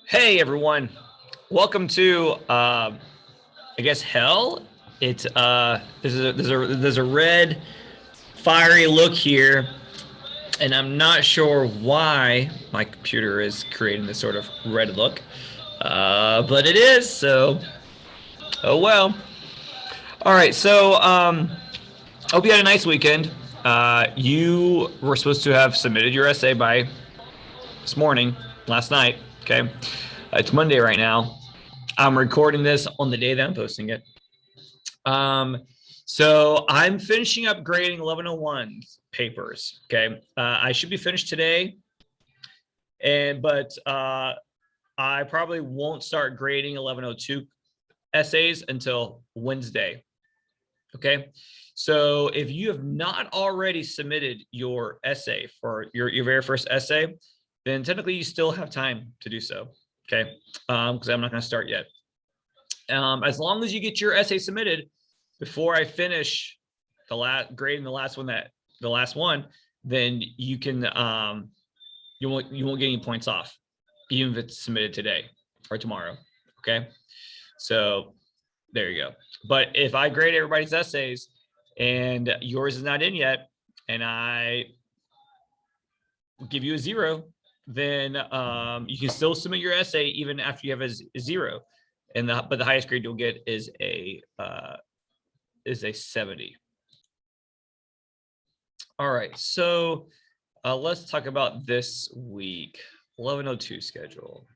Hey everyone, welcome to I guess hell. It's there's a red fiery look here, and I'm not sure why my computer is creating this sort of red look, but it is. So oh well. All right, so hope you had a nice weekend. You were supposed to have submitted your essay by this morning, last night. Okay, it's Monday right now. I'm recording this on the day that I'm posting it. Um, so I'm finishing up grading 1101 papers. Okay, I should be finished today, but I probably won't start grading 1102 essays until Wednesday. Okay, so if you have not already submitted your essay for your very first essay, then technically you still have time to do so. Okay, because I'm not going to start yet. As long as you get your essay submitted before I finish grading the last one, then you can you won't get any points off, even if it's submitted today or tomorrow. Okay, so there you go. But if I grade everybody's essays and yours is not in yet, and I give you a 0, then you can still submit your essay even after you have a 0. But the highest grade you'll get is a 70. All right, so let's talk about this week. 1102 schedule.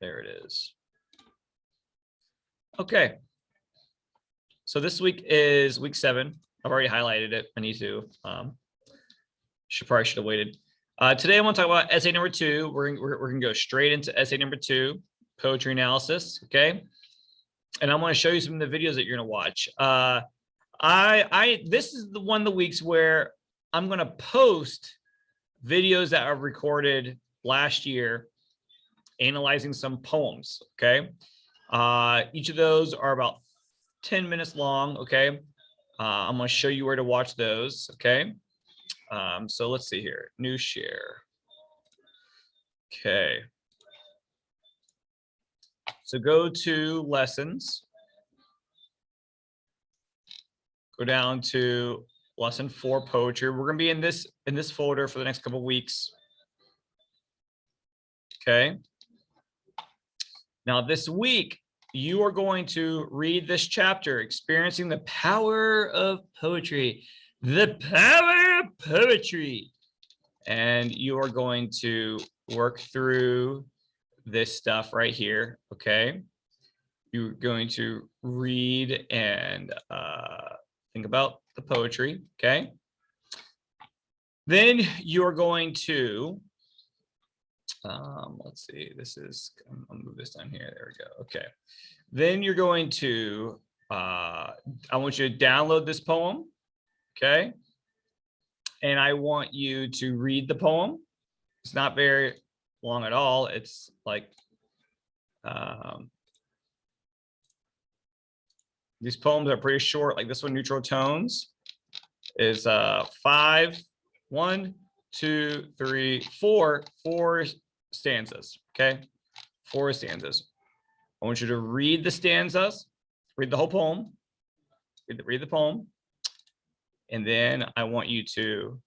There it is. Okay. So this week is week 7. I've already highlighted it. I need to. Should have waited. Today I want to talk about essay number 2. We're gonna go straight into essay number 2, poetry analysis. Okay, and I'm going to show you some of the videos that you're going to watch. This is the one of the weeks where I'm going to post videos that I've recorded last year, analyzing some poems. Okay, each of those are about 10 minutes long. Okay, I'm going to show you where to watch those. Okay. So let's see here, new share. Okay. So go to lessons. Go down to lesson 4 poetry. We're gonna be in this folder for the next couple of weeks. Okay. Now this week, you are going to read this chapter, Experiencing the Power of Poetry. The power of poetry. And you are going to work through this stuff right here. Okay. You're going to read and think about the poetry. Okay. Then you're going to let's see, I'll move this down here. There we go. Okay. Then you're going to I want you to download this poem. Okay. And I want you to read the poem. It's not very long at all. It's like these poems are pretty short. Like this one, Neutral Tones, is 1, 2, 3, 4 stanzas. Okay, 4 stanzas. I want you to read the stanzas, read the whole poem, read the poem, and then I want you to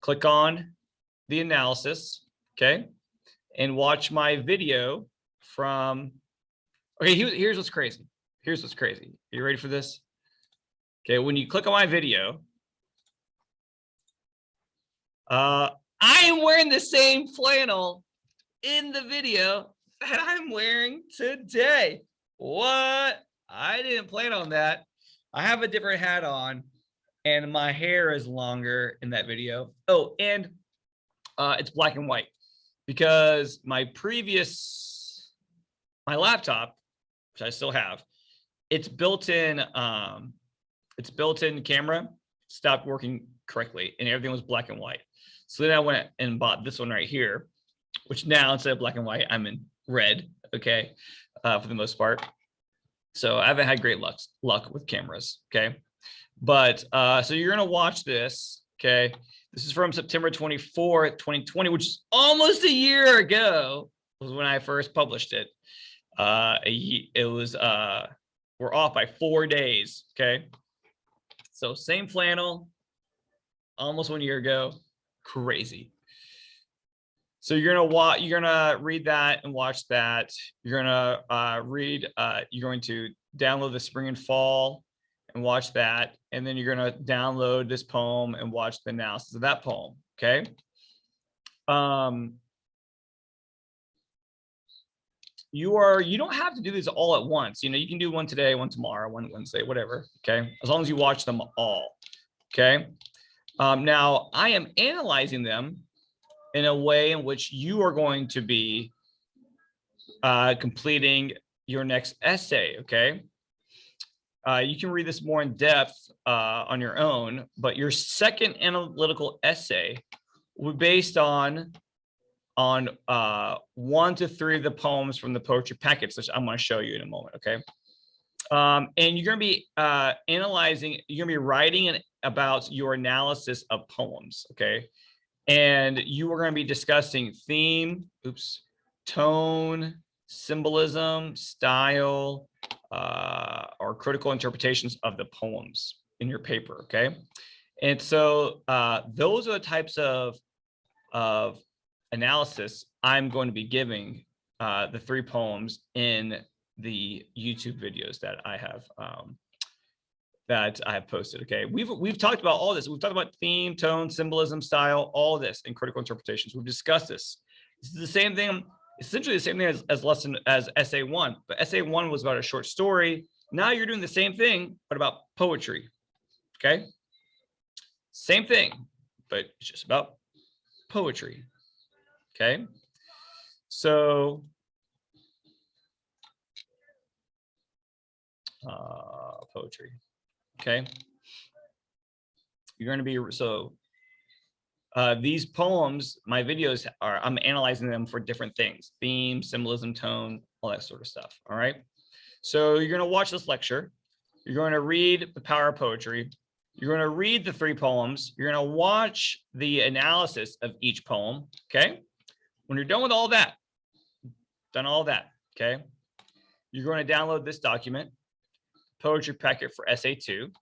click on the analysis, okay, and watch my video from. Okay, here's what's crazy. Here's what's crazy. Are you ready for this? Okay, when you click on my video, I am wearing the same flannel in the video that I'm wearing today. What? I didn't plan on that. I have a different hat on, and my hair is longer in that video. Oh, and it's black and white because my laptop, which I still have, its built-in camera stopped working correctly, and everything was black and white. So then I went and bought this one right here, which now instead of black and white, I'm in red. Okay, for the most part. So I haven't had great luck with cameras. Okay, but so you're gonna watch this. Okay, This is from September 24th, 2020, which is almost a year ago was when I first published it. We're off by 4 days, okay? So same flannel, almost 1 year ago, crazy. So you're gonna read that and watch that. You're gonna you're going to download the spring and fall and watch that. And then you're gonna download this poem and watch the analysis of that poem, okay? You don't have to do this all at once. You know, you can do one today, one tomorrow, one Wednesday, whatever, okay? As long as you watch them all, okay? Now, I am analyzing them in a way in which you are going to be completing your next essay, okay? You can read this more in depth on your own, but your second analytical essay will be based on 1 to 3 of the poems from the poetry packets, which I'm going to show you in a moment, okay? And you're going to be analyzing, you're going to be writing about your analysis of poems, okay? And you are going to be discussing theme, tone, symbolism, style, or critical interpretations of the poems in your paper, okay? And so those are the types of analysis I'm going to be giving the 3 poems in the YouTube videos that I have posted. Okay, we've talked about all this. We've talked about theme, tone, symbolism, style, all this in critical interpretations. We've discussed this. This is the same thing, essentially the same thing as essay 1, but essay 1 was about a short story. Now you're doing the same thing, but about poetry. Okay, same thing, but it's just about poetry. Okay, so poetry. Okay, you're going to be these poems, my videos I'm analyzing them for different things: theme, symbolism, tone, all that sort of stuff. All right, so you're going to watch this lecture. You're going to read The Power of Poetry. You're going to read the 3 poems. You're going to watch the analysis of each poem. Okay. When you're done with all that, okay, you're going to download this document, poetry packet for essay 2.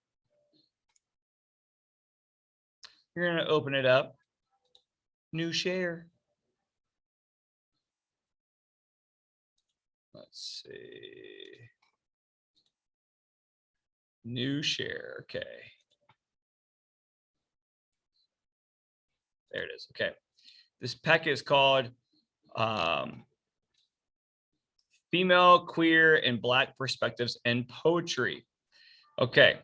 You're going to open it up, new share. Let's see, new share. Okay, there it is. Okay, this packet is called Female, Queer, and Black Perspectives in Poetry. Okay,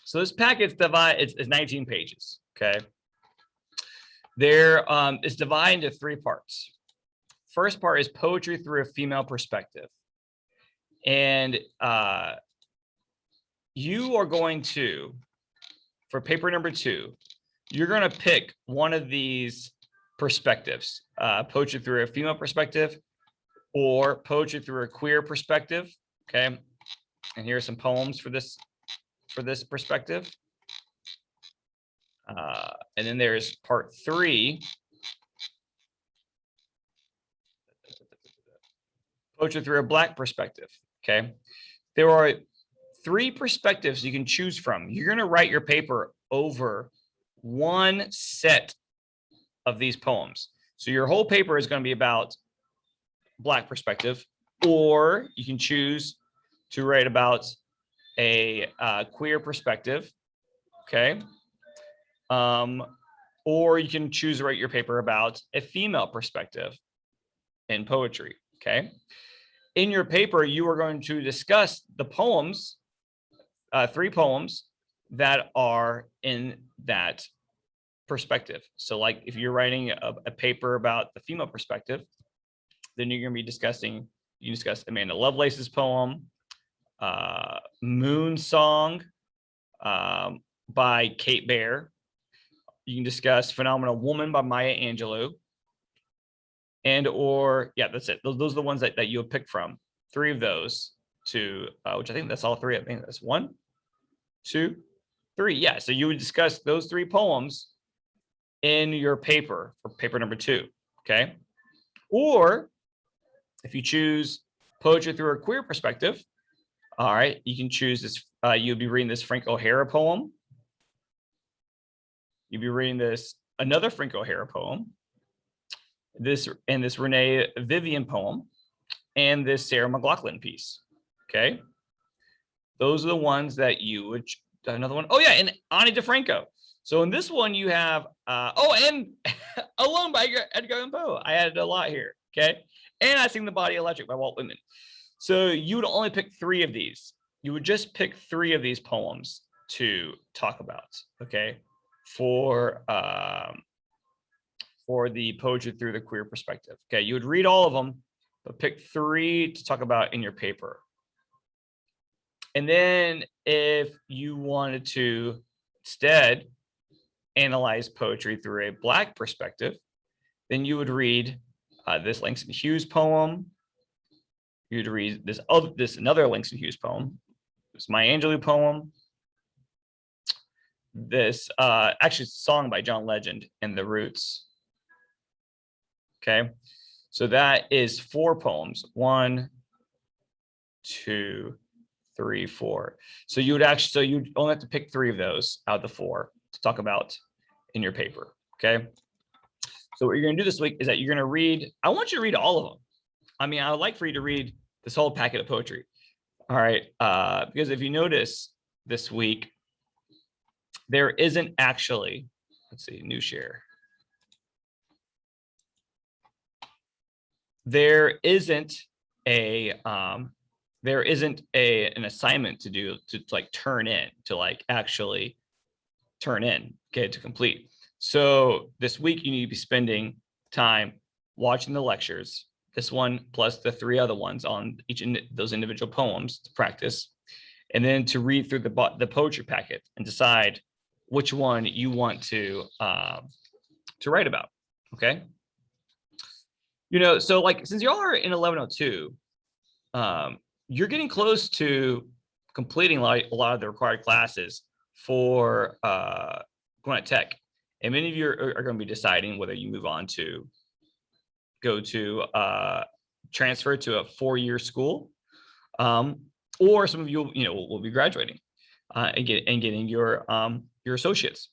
so this packet's divided, it's 19 pages, okay? It's divided into 3 parts. First part is poetry through a female perspective. And you are going to, for paper number 2, you're going to pick one of these perspectives, poetry through a female perspective or poetry through a queer perspective, okay? And here are some poems for this perspective. And then there's part 3, poetry through a Black perspective, okay? There are 3 perspectives you can choose from. You're going to write your paper over one set of these poems. So your whole paper is going to be about Black perspective, or you can choose to write about a queer perspective, okay? Or you can choose to write your paper about a female perspective in poetry, okay? In your paper, you are going to discuss the poems, 3 poems that are in that perspective. So like if you're writing a paper about the female perspective, then you're going to be discussing, you can discuss Amanda Lovelace's poem, Moon Song by Kate Baer. You can discuss Phenomenal Woman by Maya Angelou. Yeah, that's it. Those are the ones that you have picked from. 3 of those to, which I think that's all 3. I think that's 1, 2, 3. Yeah, so you would discuss those 3 poems in your paper for paper number 2, okay? Or if you choose poetry through a queer perspective, all right, you can choose this. You'll be reading this Frank O'Hara poem. You'll be reading this another Frank O'Hara poem, this Renee Vivian poem, and this Sarah McLachlan piece. Okay, those are the ones that you would. Another one. Oh yeah, and Ani DeFranco. So in this one you have and Alone by Edgar Allan Poe. I added a lot here. Okay, and I sing The Body Electric by Walt Whitman. So you would only pick 3 of these. You would just pick 3 of these poems to talk about. Okay, for the poetry through the queer perspective. Okay, you would read all of them, but pick 3 to talk about in your paper. And then if you wanted to instead analyze poetry through a Black perspective, then you would read this Langston Hughes poem. You'd read this another Langston Hughes poem, this Maya Angelou poem, this actually it's a song by John Legend and the Roots. Okay, so that is 4 poems. 1, 2, 3, 4. So you'd only have to pick 3 of those out of the 4 to talk about in your paper. Okay. So what you're going to do this week is that you're going to read. I want you to read all of them. I mean, I would like for you to read this whole packet of poetry. All right, because if you notice this week, there isn't actually. Let's see, new share. There isn't an assignment to do to like turn in to like actually turn in, okay, to complete. So this week you need to be spending time watching the lectures, this one plus the 3 other ones on each those individual poems to practice, and then to read through the poetry packet and decide which one you want to write about. Okay. You know, so like since y'all are in 1102, you're getting close to completing like a lot of the required classes for Gwinnett Tech, and many of you are going to be deciding whether you move on to go to transfer to a 4-year school, or some of you will be graduating and getting your associates.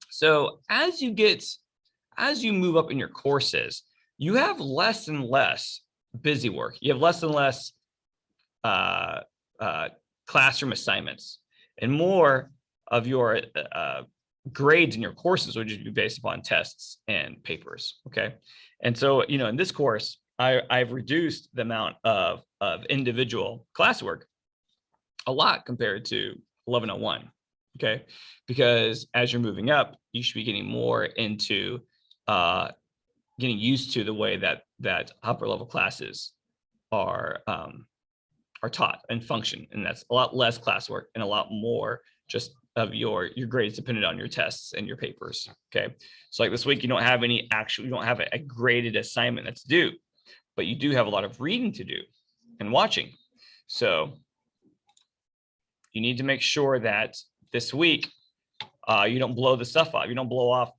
So as you move up in your courses, you have less and less busy work. You have less and less classroom assignments, and more of your grades in your courses would just be based upon tests and papers. Okay, and so in this course, I've reduced the amount of individual classwork a lot compared to 1101. Okay, because as you're moving up, you should be getting more into getting used to the way that upper level classes are taught and function, and that's a lot less classwork and a lot more just of your grades dependent on your tests and your papers. Okay, so like this week you don't have a graded assignment that's due, but you do have a lot of reading to do and watching. So you need to make sure that this week you don't blow the stuff off. You don't blow off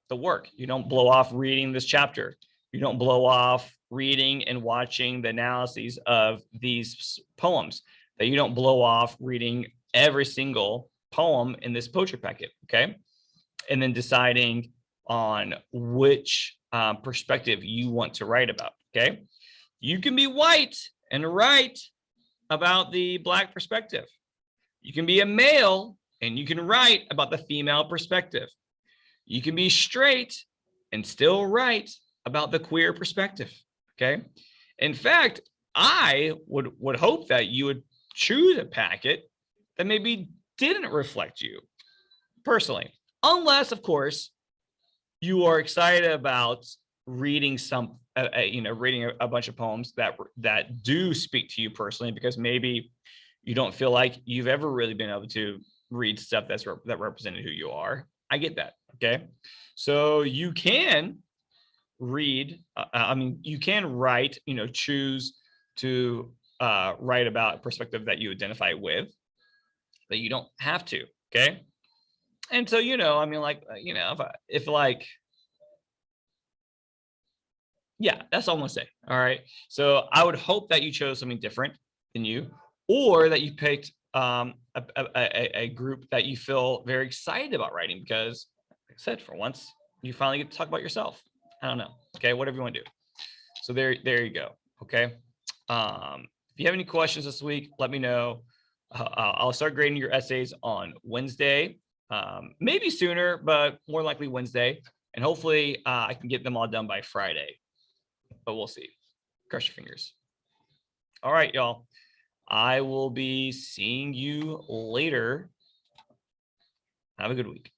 the work. You don't blow off reading this chapter. You don't blow off reading and watching the analyses of these poems. That you don't blow off reading every single poem in this poetry packet. Okay, and then deciding on which perspective you want to write about. Okay, you can be white and write about the Black perspective. You can be a male and you can write about the female perspective. You can be straight and still write about the queer perspective. Okay. In fact, I would hope that you would choose a packet that maybe didn't reflect you personally, unless, of course, you are excited about reading reading a bunch of poems that do speak to you personally, because maybe you don't feel like you've ever really been able to read stuff that represented who you are. I get that. Okay, so you can read. You can write. Choose to write about a perspective that you identify with, but you don't have to. Okay, And so, you know, I mean, like, you know, if like, yeah, that's all I'm gonna say. All right. So I would hope that you chose something different than you, or that you picked a group that you feel very excited about writing because, like I said, for once, you finally get to talk about yourself. I don't know. Okay, whatever you want to do. So there you go. Okay. If you have any questions this week, let me know. I'll start grading your essays on Wednesday, maybe sooner, but more likely Wednesday. And hopefully I can get them all done by Friday, but we'll see. Cross your fingers. All right, y'all. I will be seeing you later. Have a good week.